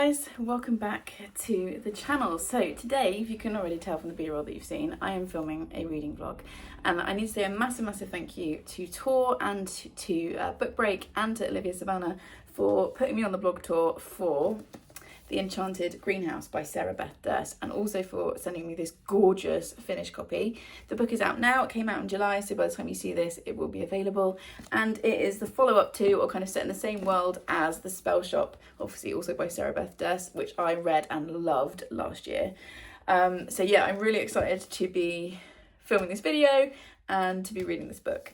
guys, welcome back to the channel. So today, if you can already tell from the b-roll that you've seen, I am filming a reading vlog, and I need to say a massive thank you to Tor and to Book Break and to Olivia Savannah for putting me on the blog tour for The Enchanted Greenhouse by Beth Durst, and also for sending me this gorgeous finished copy. The book is out now. It came out in July, so by the time you see this it will be available, and it is the follow-up to, or kind of set in the same world as, The Spell Shop, obviously also by Beth Durst, which I read and loved last year. So yeah, I'm really excited to be filming this video and to be reading this book.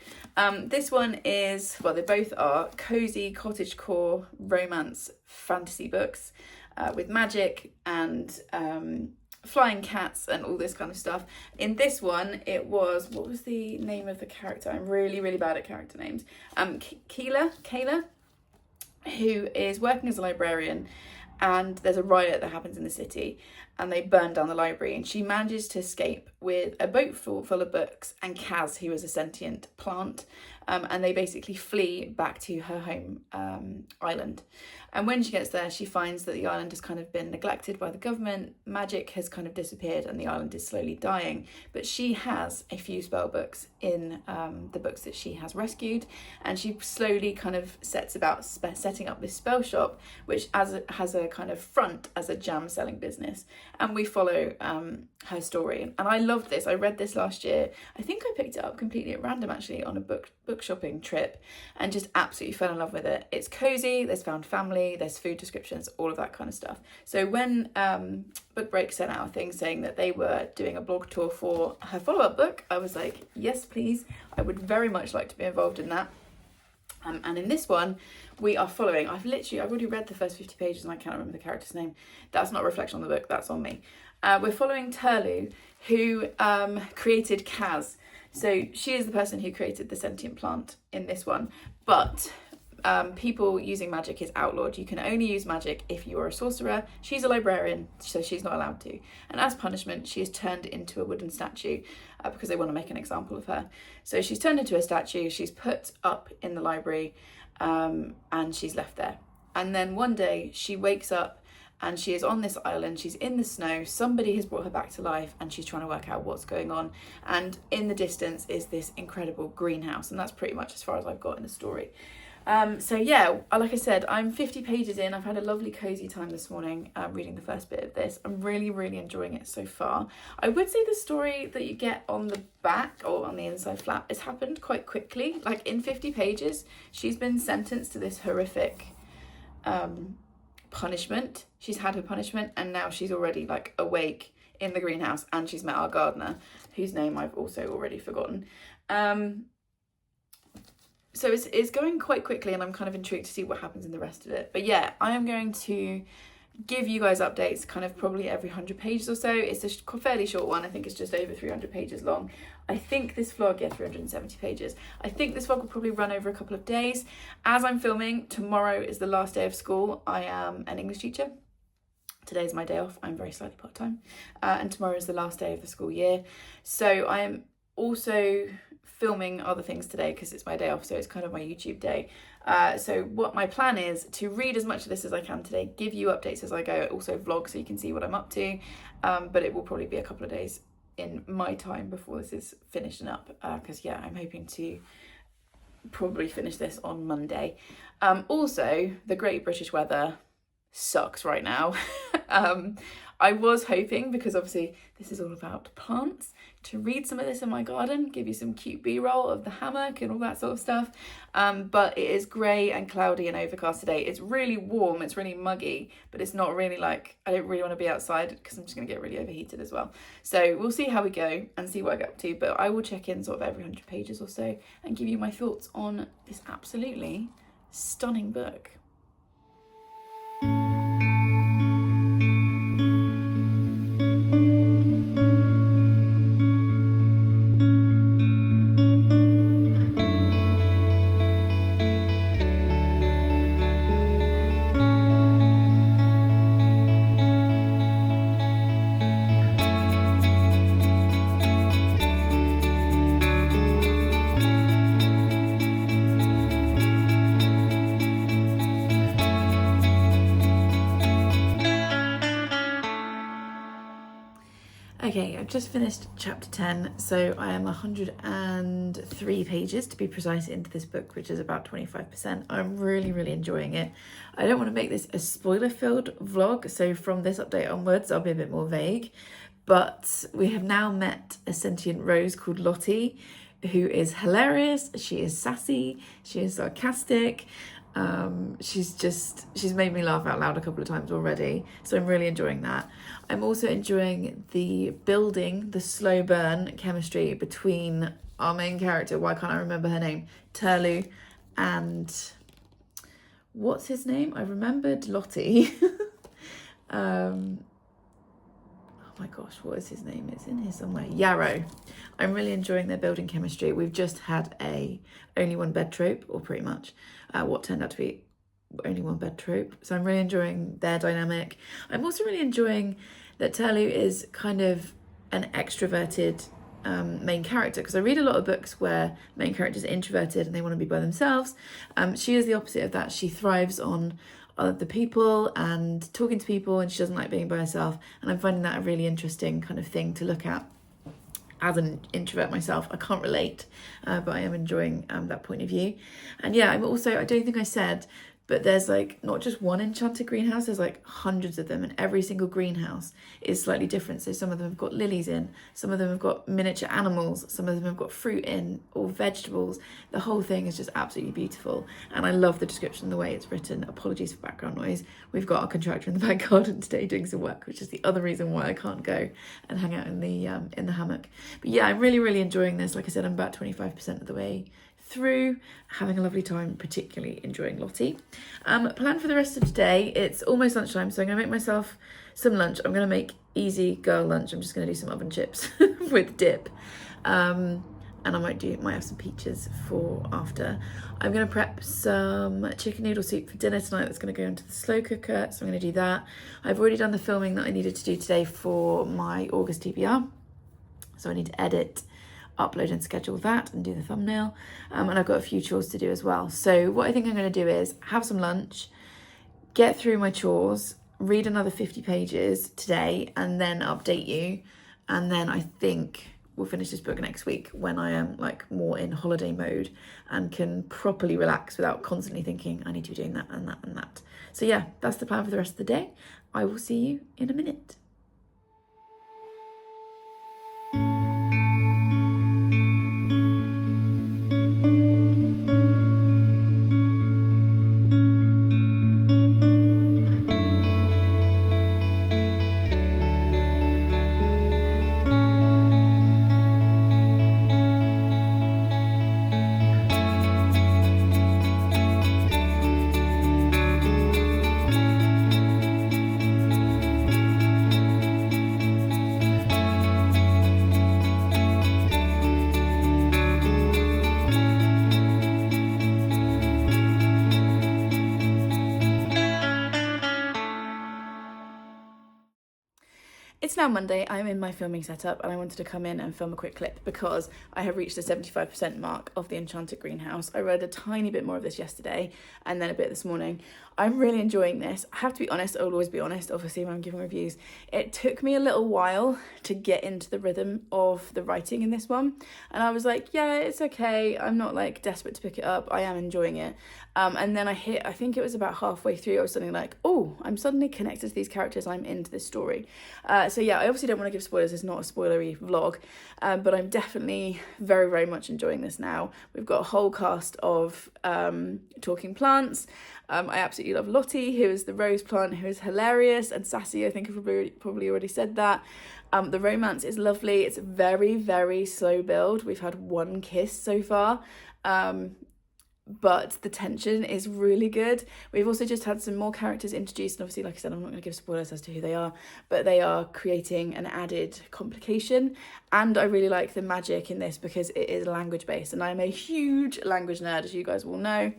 This one is, well, they both are cozy cottagecore romance fantasy books with magic and flying cats and all this kind of stuff. In this one, it was, what was the name of the character? I'm really bad at character names. Kayla, who is working as a librarian, and there's a riot that happens in the city and they burn down the library, and she manages to escape with a boat full of books and Kaz, who is a sentient plant, and they basically flee back to her home island. And when she gets there, she finds that the island has kind of been neglected by the government, magic has kind of disappeared, and the island is slowly dying. But she has a few spell books in the books that she has rescued, and she slowly kind of sets about setting up this spell shop, which has a kind of front as a jam selling business. And we follow her story. And I loved this. I read this last year. I think I picked it up completely at random, actually, on a book shopping trip, and just absolutely fell in love with it. It's cozy, there's found family, there's food descriptions, all of that kind of stuff. So when Book Break sent out a thing saying that they were doing a blog tour for her follow-up book, I was like, yes please, I would very much like to be involved in that. And in this one, we are following, I've already read the first 50 pages and I can't remember the character's name. That's not a reflection on the book, that's on me. We're following Turlu, who created Kaz. So she is the person who created the sentient plant in this one, but people using magic is outlawed. You can only use magic if you are a sorcerer. She's a librarian, so she's not allowed to. And as punishment, she is turned into a wooden statue because they want to make an example of her. So she's turned into a statue, she's put up in the library, and she's left there. And then one day she wakes up and she is on this island, she's in the snow, somebody has brought her back to life, and she's trying to work out what's going on. And in the distance is this incredible greenhouse, and that's pretty much as far as I've got in the story. So yeah, like I said, I'm 50 pages in. I've had a lovely cozy time this morning reading the first bit of this. I'm really enjoying it so far. I would say the story that you get on the back or on the inside flap has happened quite quickly. Like in 50 pages, she's been sentenced to this horrific punishment. She's had her punishment, and now she's already like awake in the greenhouse, and she's met our gardener, whose name I've also already forgotten. So it's going quite quickly, and I'm kind of intrigued to see what happens in the rest of it. But yeah, I am going to give you guys updates kind of probably every 100 pages or so. It's a fairly short one. I think it's just over 300 pages long. I think this vlog, yeah, 370 pages. I think this vlog will probably run over a couple of days. As I'm filming, tomorrow is the last day of school. I am an English teacher. Today's my day off. I'm very slightly part-time. And tomorrow is the last day of the school year. So I am also filming other things today because it's my day off, so it's kind of my YouTube day. So what my plan is to read as much of this as I can today, give you updates as I go, also vlog so you can see what I'm up to, but it will probably be a couple of days in my time before this is finishing up, because yeah, I'm hoping to probably finish this on Monday. Also, the Great British weather sucks right now. I was hoping, because obviously this is all about plants, to read some of this in my garden, give you some cute b-roll of the hammock and all that sort of stuff. But it is grey and cloudy and overcast today. It's really warm, it's really muggy, but it's not really like, I don't really want to be outside because I'm just going to get really overheated as well. So we'll see how we go and see what I get up to, but I will check in sort of every 100 pages or so and give you my thoughts on this absolutely stunning book. Okay, I've just finished chapter 10, so I am 103 pages to be precise into this book, which is about 25%. I'm really, really enjoying it. I don't want to make this a spoiler-filled vlog, so from this update onwards, I'll be a bit more vague. But we have now met a sentient rose called Lottie, who is hilarious. She is sassy, she is sarcastic. She's made me laugh out loud a couple of times already, so I'm really enjoying that. I'm also enjoying the slow burn chemistry between our main character, why can't I remember her name, Turlu, and what's his name? I remembered Lottie. Oh my gosh, what is his name? It's in here somewhere. Yarrow. I'm really enjoying their building chemistry. We've just had a only one bed trope, or pretty much what turned out to be only one bed trope. So I'm really enjoying their dynamic. I'm also really enjoying that Turlu is kind of an extroverted main character, because I read a lot of books where main characters are introverted and they want to be by themselves. She is the opposite of that. She thrives on other people and talking to people, and she doesn't like being by herself, and I'm finding that a really interesting kind of thing to look at. As an introvert myself, I can't relate, but I am enjoying that point of view. And yeah, I'm also, I don't think I said, but there's like not just one Enchanted Greenhouse, there's like hundreds of them, and every single greenhouse is slightly different. So some of them have got lilies in, some of them have got miniature animals, some of them have got fruit in, or vegetables. The whole thing is just absolutely beautiful, and I love the description, the way it's written. Apologies for background noise. We've got our contractor in the back garden today doing some work, which is the other reason why I can't go and hang out in the hammock. But yeah, I'm really, really enjoying this. Like I said, I'm about 25% of the way through, having a lovely time, particularly enjoying Lottie. Plan for the rest of today, it's almost lunchtime, so I'm going to make myself some lunch. I'm going to make easy girl lunch. I'm just going to do some oven chips with dip, and I might have some peaches for after. I'm going to prep some chicken noodle soup for dinner tonight. That's going to go into the slow cooker, so I'm going to do that. I've already done the filming that I needed to do today for my August TBR, so I need to edit, upload and schedule that and do the thumbnail, and I've got a few chores to do as well. So what I think I'm going to do is have some lunch, get through my chores, read another 50 pages today, and then update you, and then I think we'll finish this book next week when I am like more in holiday mode and can properly relax without constantly thinking I need to be doing that and that and that. So yeah, that's the plan for the rest of the day. I will see you in a minute. It's now Monday, I'm in my filming setup, and I wanted to come in and film a quick clip because I have reached the 75% mark of the Enchanted Greenhouse. I read a tiny bit more of this yesterday and then a bit this morning. I'm really enjoying this. I have to be honest, I will always be honest, obviously, when I'm giving reviews. It took me a little while to get into the rhythm of the writing in this one, and I was like, yeah, it's okay. I'm not like desperate to pick it up. I am enjoying it. And then I think it was about halfway through, I was suddenly like, oh, I'm suddenly connected to these characters. I'm into this story. So yeah, I obviously don't want to give spoilers. It's not a spoilery vlog, but I'm definitely very, very much enjoying this now. We've got a whole cast of talking plants. I absolutely love Lottie, who is the rose plant, who is hilarious, and sassy. I think I've probably already said that. The romance is lovely. It's a very, very slow build. We've had one kiss so far. But the tension is really good. We've also just had some more characters introduced, and obviously, like I said, I'm not going to give spoilers as to who they are, but they are creating an added complication. And I really like the magic in this because it is language based, and I'm a huge language nerd, as you guys will know.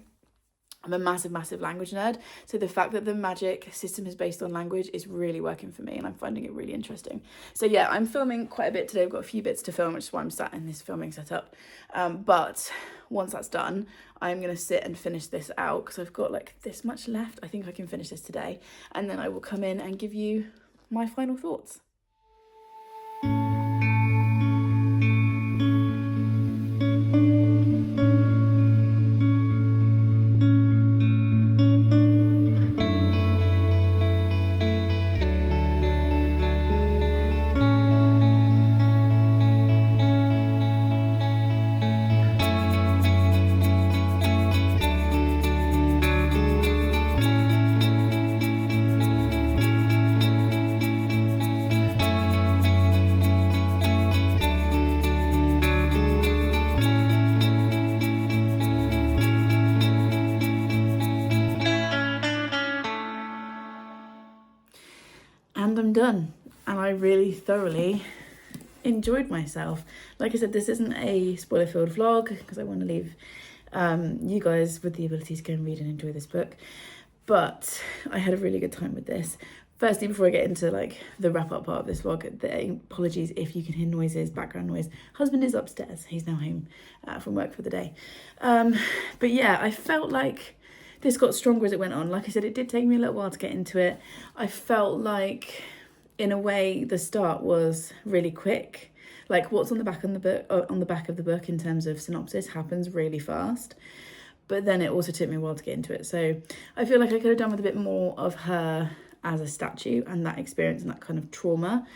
I'm a massive, massive language nerd. So the fact that the magic system is based on language is really working for me, and I'm finding it really interesting. So yeah, I'm filming quite a bit today. I've got a few bits to film, which is why I'm sat in this filming setup. But once that's done, I'm going to sit and finish this out because I've got like this much left. I think I can finish this today, and then I will come in and give you my final thoughts. done, and I really thoroughly enjoyed myself. Like I said, this isn't a spoiler-filled vlog because I want to leave you guys with the ability to go and read and enjoy this book, but I had a really good time with this. Firstly, before I get into like the wrap-up part of this vlog, apologies if you can hear noises, background noise. Husband is upstairs, he's now home from work for the day. But yeah, I felt like this got stronger as it went on. Like I said, it did take me a little while to get into it. I felt like, in a way, the start was really quick. Like what's on the back of the book in terms of synopsis happens really fast. But then it also took me a while to get into it. So I feel like I could have done with a bit more of her as a statue and that experience and that kind of trauma,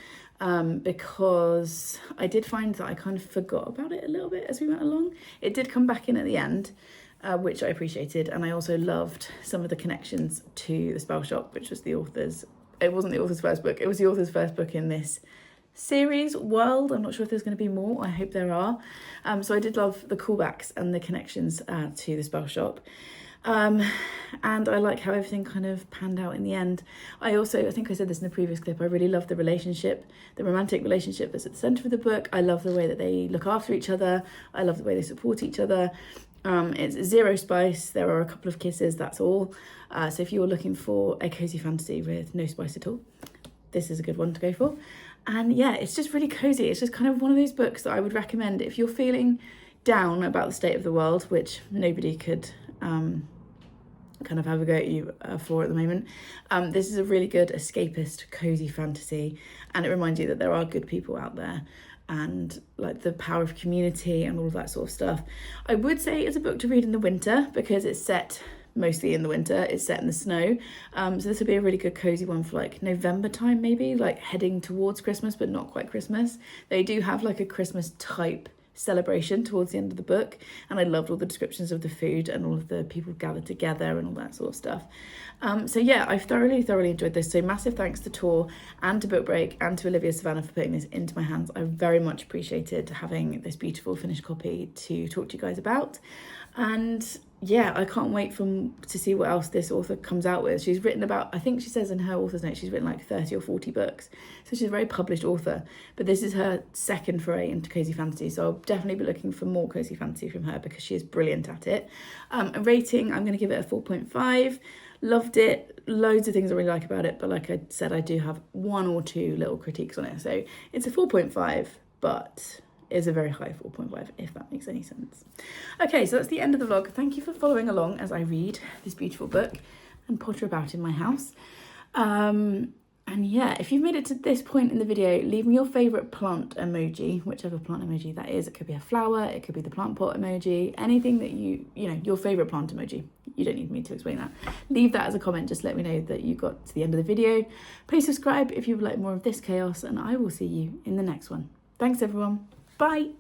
because I did find that I kind of forgot about it a little bit as we went along. It did come back in at the end, which I appreciated, and I also loved some of the connections to The Spell Shop, which was the author's, it wasn't the author's first book, it was the author's first book in this series world. I'm not sure if there's going to be more, I hope there are. So I did love the callbacks and the connections to The Spell Shop. And I like how everything kind of panned out in the end. I think I said this in the previous clip, I really love the relationship, the romantic relationship that's at the centre of the book. I love the way that they look after each other. I love the way they support each other. It's zero spice. There are a couple of kisses, that's all. So if you're looking for a cozy fantasy with no spice at all, this is a good one to go for. And yeah, it's just really cozy. It's just kind of one of those books that I would recommend if you're feeling down about the state of the world, which nobody could kind of have a go at you for at the moment. This is a really good escapist cozy fantasy, and it reminds you that there are good people out there and like the power of community and all of that sort of stuff. I would say it's a book to read in the winter because it's set mostly in the winter. It's set in the snow, so this would be a really good cozy one for like November time, maybe like heading towards Christmas but not quite Christmas. They do have like a Christmas type celebration towards the end of the book, and I loved all the descriptions of the food and all of the people gathered together and all that sort of stuff. So yeah, I've thoroughly enjoyed this. So massive thanks to Tor and to Book Break and to Olivia Savannah for putting this into my hands. I very much appreciated having this beautiful finished copy to talk to you guys about. And yeah, I can't wait to see what else this author comes out with. She's written about, I think she says in her author's note, she's written like 30 or 40 books. So she's a very published author, but this is her second foray into cozy fantasy. So I'll definitely be looking for more cozy fantasy from her because she is brilliant at it. A rating, I'm going to give it a 4.5. Loved it. Loads of things I really like about it. But like I said, I do have one or two little critiques on it. So it's a 4.5, but is a very high 4.5, if that makes any sense. Okay, so that's the end of the vlog. Thank you for following along as I read this beautiful book and potter about in my house. And yeah, if you've made it to this point in the video, leave me your favourite plant emoji, whichever plant emoji that is. It could be a flower, it could be the plant pot emoji, anything that you know, your favourite plant emoji. You don't need me to explain that. Leave that as a comment, just let me know that you got to the end of the video. Please subscribe if you would like more of this chaos, and I will see you in the next one. Thanks everyone. Bye.